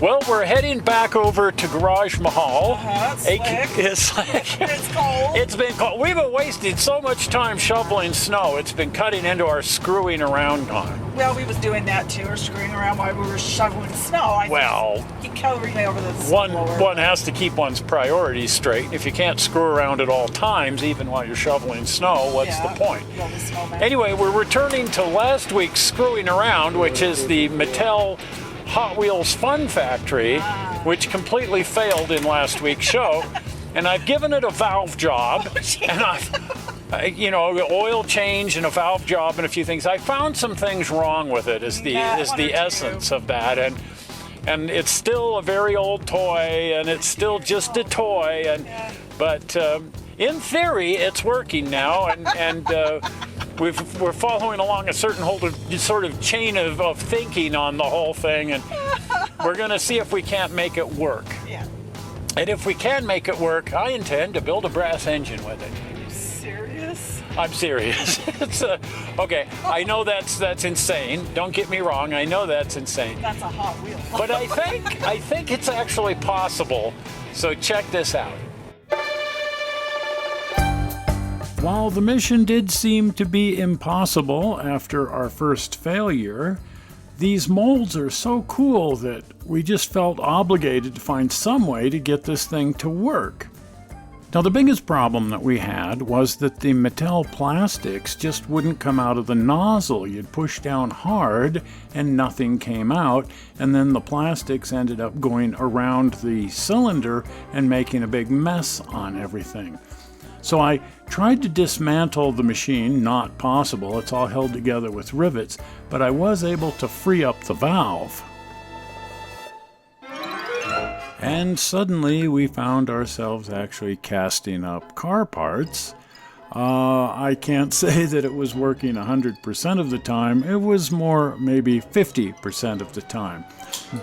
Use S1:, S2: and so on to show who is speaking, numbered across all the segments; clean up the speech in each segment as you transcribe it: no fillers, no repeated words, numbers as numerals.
S1: Well, we're heading back over to Garage Mahal.
S2: It's slick. It's cold.
S1: It's been cold. We've been wasting so much time shoveling snow. It's been cutting into our screwing around time.
S2: Well, we was doing that too, or screwing around while we were shoveling snow.
S1: He
S2: covered me over the snow.
S1: One has to keep one's priorities straight. If you can't screw around at all times, even while you're shoveling snow, what's the point? Anyway, we're returning to last week's screwing around, which is the Mattel Hot Wheels Fun Factory, which completely failed in last week's show. And I've given it a valve job, and oil change and a valve job and a few things. I found some things wrong with it is the essence of that. And it's still a very old toy, and it's still just a toy. But in theory, it's working now, and we're following along a certain sort of chain of thinking on the whole thing, and we're going to see if we can't make it work.
S2: Yeah.
S1: And if we can make it work, I intend to build a brass engine with it.
S2: Are you serious?
S1: I'm serious. Okay, I know that's insane. Don't get me wrong. I know that's insane.
S2: That's a Hot Wheel.
S1: But I think it's actually possible. So check this out. While the mission did seem to be impossible after our first failure, these molds are so cool that we just felt obligated to find some way to get this thing to work. Now, the biggest problem that we had was that the Mattel Plastix just wouldn't come out of the nozzle. You'd push down hard and nothing came out, and then the Plastix ended up going around the cylinder and making a big mess on everything. So I tried to dismantle the machine, not possible, it's all held together with rivets, but I was able to free up the valve. And suddenly we found ourselves actually casting up car parts. I can't say that it was working 100% of the time, it was more maybe 50% of the time.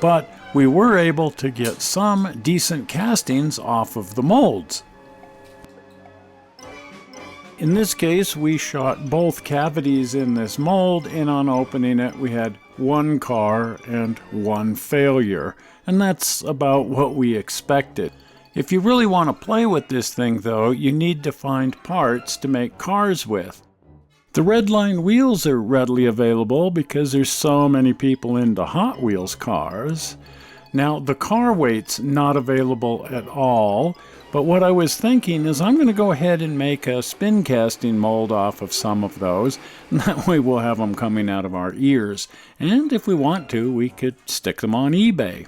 S1: But we were able to get some decent castings off of the molds. In this case, we shot both cavities in this mold, and on opening it, we had one car and one failure. And that's about what we expected. If you really want to play with this thing, though, you need to find parts to make cars with. The red line wheels are readily available because there's so many people into Hot Wheels cars. Now, the car weight's not available at all, but what I was thinking is I'm going to go ahead and make a spin casting mold off of some of those, and that way we'll have them coming out of our ears. And if we want to, we could stick them on eBay.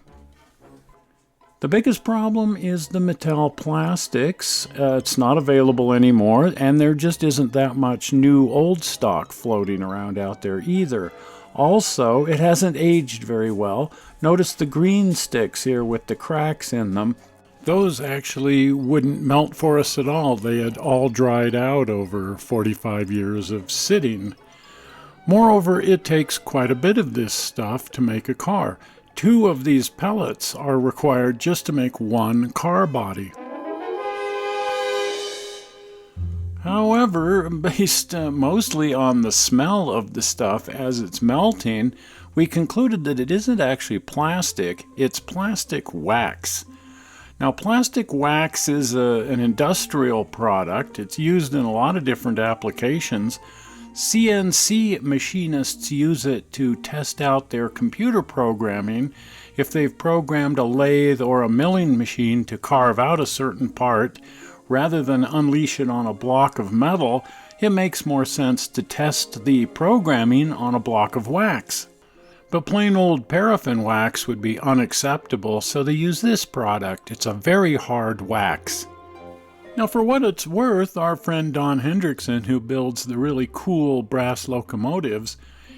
S1: The biggest problem is the Mattel Plastix. It's not available anymore, and there just isn't that much new old stock floating around out there either. Also, it hasn't aged very well. Notice the green sticks here with the cracks in them. Those actually wouldn't melt for us at all. They had all dried out over 45 years of sitting. Moreover, it takes quite a bit of this stuff to make a car. 2 of these pellets are required just to make one car body. However, based mostly on the smell of the stuff as it's melting, we concluded that it isn't actually plastic, it's plastic wax. Now, plastic wax is an industrial product. It's used in a lot of different applications. CNC machinists use it to test out their computer programming. If they've programmed a lathe or a milling machine to carve out a certain part, rather than unleash it on a block of metal, it makes more sense to test the programming on a block of wax. But plain old paraffin wax would be unacceptable, so they use this product. It's a very hard wax. Now, for what it's worth, our friend Don Hendrickson, who builds the really cool brass locomotives,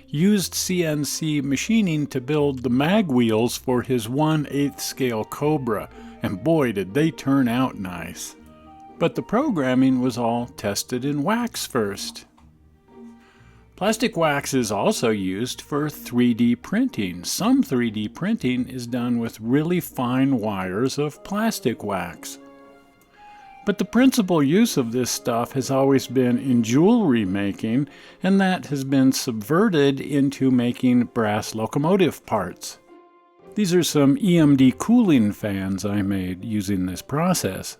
S1: used CNC machining to build the mag wheels for his 1/8 scale Cobra, and boy did they turn out nice. But the programming was all tested in wax first. Plastic wax is also used for 3D printing. Some 3D printing is done with really fine wires of plastic wax. But the principal use of this stuff has always been in jewelry making, and that has been subverted into making brass locomotive parts. These are some EMD cooling fans I made using this process.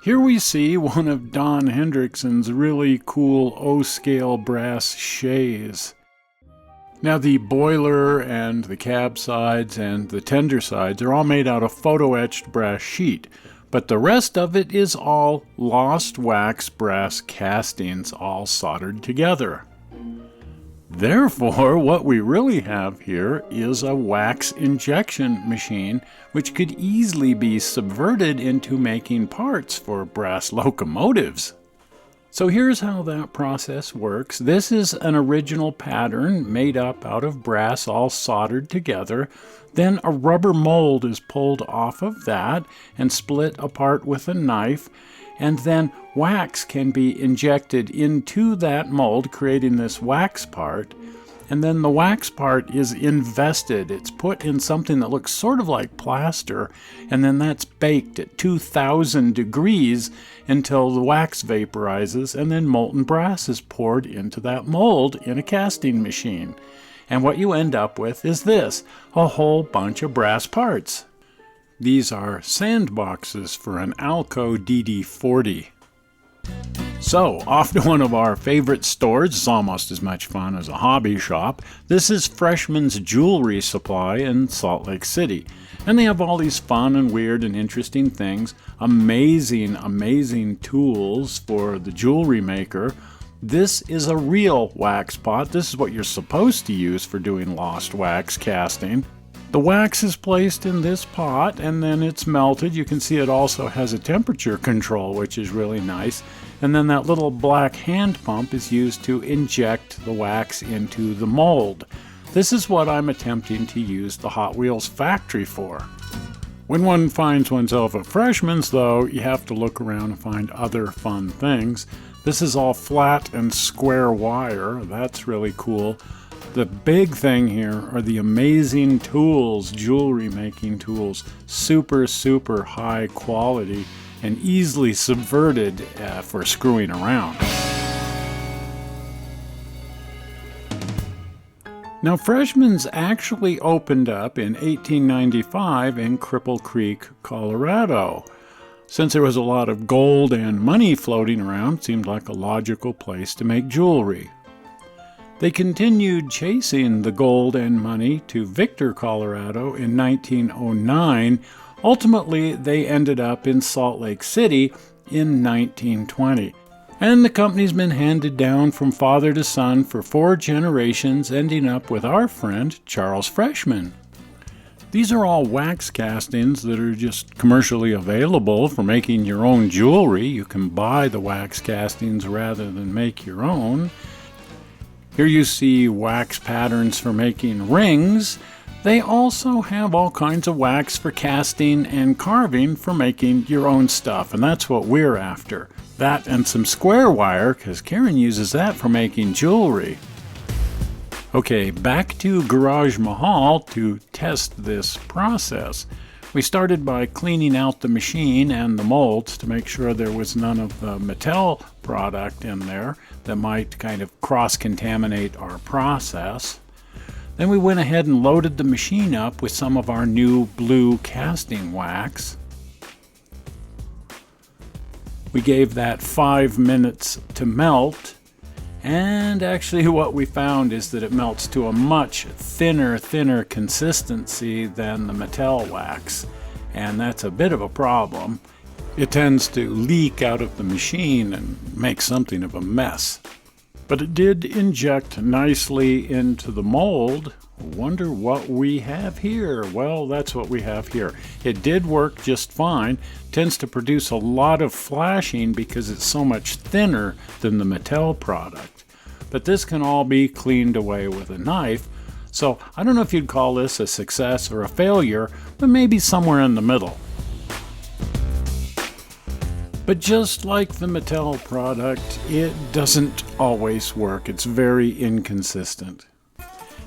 S1: Here we see one of Don Hendrickson's really cool O-scale brass shays. Now the boiler and the cab sides and the tender sides are all made out of photo-etched brass sheet, but the rest of it is all lost wax brass castings all soldered together. Therefore, what we really have here is a wax injection machine which could easily be subverted into making parts for brass locomotives. So here's how that process works. This is an original pattern made up out of brass all soldered together. Then a rubber mold is pulled off of that and split apart with a knife. And then wax can be injected into that mold, creating this wax part. And then the wax part is invested. It's put in something that looks sort of like plaster, and then that's baked at 2,000 degrees until the wax vaporizes, and then molten brass is poured into that mold in a casting machine. And what you end up with is this, a whole bunch of brass parts. These are sandboxes for an Alco DD40. So, off to one of our favorite stores. It's almost as much fun as a hobby shop. This is Freshman's Jewelry Supply in Salt Lake City. And they have all these fun and weird and interesting things. Amazing tools for the jewelry maker. This is a real wax pot. This is what you're supposed to use for doing lost wax casting. The wax is placed in this pot and then it's melted. You can see it also has a temperature control, which is really nice. And then that little black hand pump is used to inject the wax into the mold. This is what I'm attempting to use the Hot Wheels factory for. When one finds oneself at Freshman's, though, you have to look around and find other fun things. This is all flat and square wire. That's really cool. The big thing here are the amazing tools, jewelry making tools, super high quality and easily subverted for screwing around. Now, Freshman's actually opened up in 1895 in Cripple Creek, Colorado. Since there was a lot of gold and money floating around, it seemed like a logical place to make jewelry. They continued chasing the gold and money to Victor, Colorado in 1909. Ultimately, they ended up in Salt Lake City in 1920. And the company's been handed down from father to son for 4 generations, ending up with our friend Charles Freshman. These are all wax castings that are just commercially available for making your own jewelry. You can buy the wax castings rather than make your own. Here you see wax patterns for making rings. They also have all kinds of wax for casting and carving for making your own stuff, and that's what we're after. That and some square wire, because Karen uses that for making jewelry. Okay, back to Garage Mahal to test this process. We started by cleaning out the machine and the molds to make sure there was none of the Mattel product in there that might kind of cross-contaminate our process. Then we went ahead and loaded the machine up with some of our new blue casting wax. We gave that 5 minutes to melt, and actually what we found is that it melts to a much thinner consistency than the Mattel wax, and that's a bit of a problem. It tends to leak out of the machine and make something of a mess. But it did inject nicely into the mold. Wonder what we have here. Well, that's what we have here. It did work just fine. Tends to produce a lot of flashing because it's so much thinner than the Mattel product. But this can all be cleaned away with a knife. So I don't know if you'd call this a success or a failure, but maybe somewhere in the middle. But just like the Mattel product, it doesn't always work. It's very inconsistent.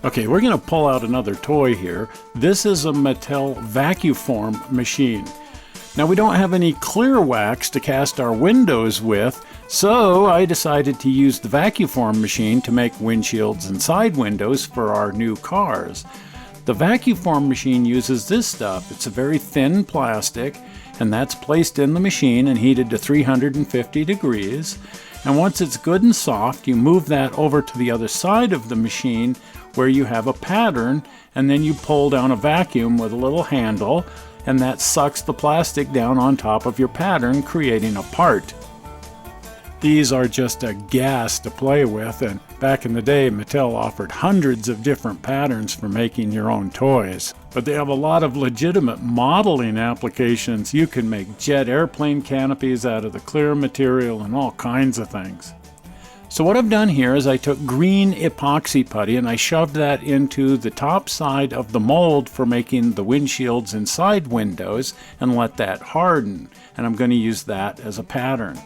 S1: Okay, we're going to pull out another toy here. This is a Mattel vacuform machine. Now, we don't have any clear wax to cast our windows with, so I decided to use the vacuform machine to make windshields and side windows for our new cars. The vacuform machine uses this stuff. It's a very thin plastic, and that's placed in the machine and heated to 350 degrees. And once it's good and soft, you move that over to the other side of the machine where you have a pattern, and then you pull down a vacuum with a little handle, and that sucks the plastic down on top of your pattern, creating a part. These are just a gas to play with, and back in the day, Mattel offered hundreds of different patterns for making your own toys. But they have a lot of legitimate modeling applications. You can make jet airplane canopies out of the clear material and all kinds of things. So what I've done here is I took green epoxy putty and I shoved that into the top side of the mold for making the windshields and side windows and let that harden. And I'm going to use that as a pattern.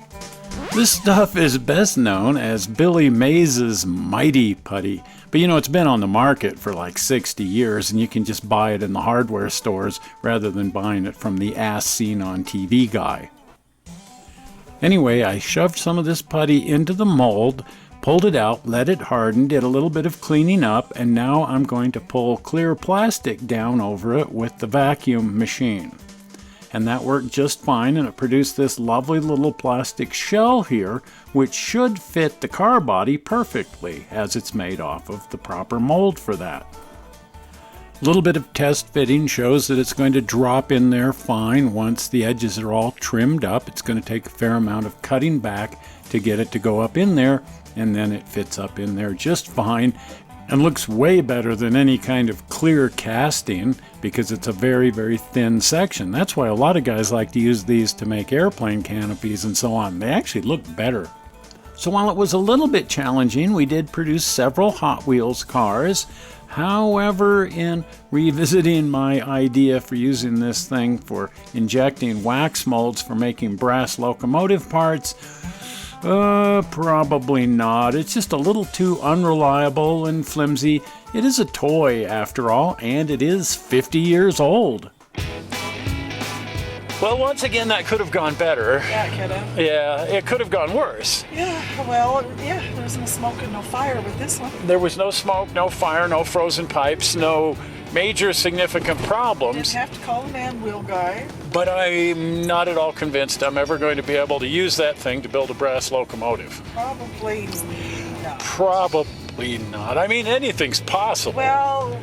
S1: This stuff is best known as Billy Mays' Mighty Putty, but you know, it's been on the market for like 60 years and you can just buy it in the hardware stores rather than buying it from the ass seen on TV guy. Anyway, I shoved some of this putty into the mold, pulled it out, let it harden, did a little bit of cleaning up, and now I'm going to pull clear plastic down over it with the vacuum machine. And that worked just fine, and it produced this lovely little plastic shell here, which should fit the car body perfectly, as it's made off of the proper mold for that. A little bit of test fitting shows that it's going to drop in there fine once the edges are all trimmed up. It's going to take a fair amount of cutting back to get it to go up in there, and then it fits up in there just fine and looks way better than any kind of clear casting because it's a very, very thin section. That's why a lot of guys like to use these to make airplane canopies and so on. They actually look better. So while it was a little bit challenging, we did produce several Hot Wheels cars. However, in revisiting my idea for using this thing for injecting wax molds for making brass locomotive parts, probably not. It's just a little too unreliable and flimsy. It is a toy after all, and it is 50 years old. Well, once again, that could have gone better.
S2: Yeah, it could have.
S1: Yeah, it could have gone worse.
S2: Yeah, well, yeah, there's no smoke and no fire with this one.
S1: There was no smoke, no fire, no frozen pipes, no major significant problems.
S2: Didn't have to call a man wheel guy.
S1: But I'm not at all convinced I'm ever going to be able to use that thing to build a brass locomotive.
S2: Probably not.
S1: Probably not. I mean, anything's possible.
S2: Well,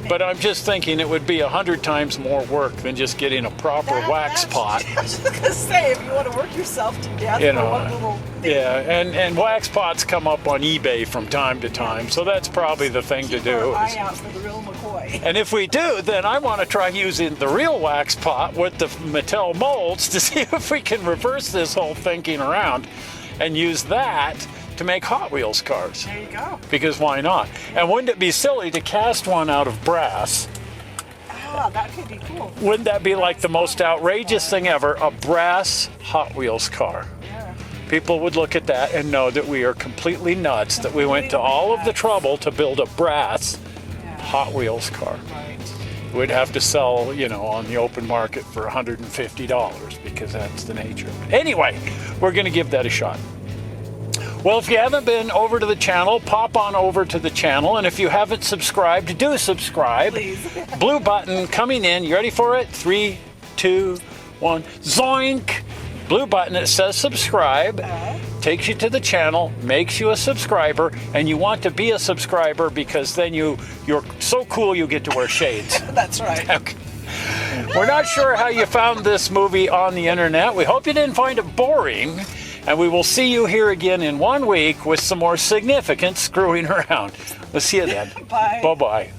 S1: but I'm just thinking it would be 100 times more work than just getting a proper wax pot.
S2: I was just going to say, if you want to work yourself to death
S1: You
S2: for
S1: know,
S2: one little thing.
S1: yeah, and wax pots come up on eBay from time to time, so that's probably the thing to
S2: Keep
S1: do.
S2: our eye out for the real McCoy.
S1: And if we do, then I want to try using the real wax pot with the Mattel molds to see if we can reverse this whole thinking around and use that to make Hot Wheels cars.
S2: There you go.
S1: Because why not? And wouldn't it be silly to cast one out of brass?
S2: Ah, that could be cool.
S1: Wouldn't that be like the most outrageous thing ever? A brass Hot Wheels car.
S2: Yeah.
S1: People would look at that and know that we are completely nuts, that we went to all of the trouble to build a brass Hot Wheels car.
S2: Right.
S1: We'd have to sell, you know, on the open market for $150 because that's the nature of it. Anyway, we're going to give that a shot. Well, if you haven't been over to the channel, pop on over to the channel. And if you haven't subscribed, do subscribe.
S2: Please.
S1: Blue button coming in. You ready for it? 3, 2, 1. Zoink! Blue button that says subscribe. Takes you to the channel, makes you a subscriber, and you want to be a subscriber because then you're so cool you get to wear shades.
S2: That's right.
S1: Okay. We're not sure how you found this movie on the internet. We hope you didn't find it boring. And we will see you here again in 1 week with some more significant screwing around. We'll see you then.
S2: Bye.
S1: Bye-bye.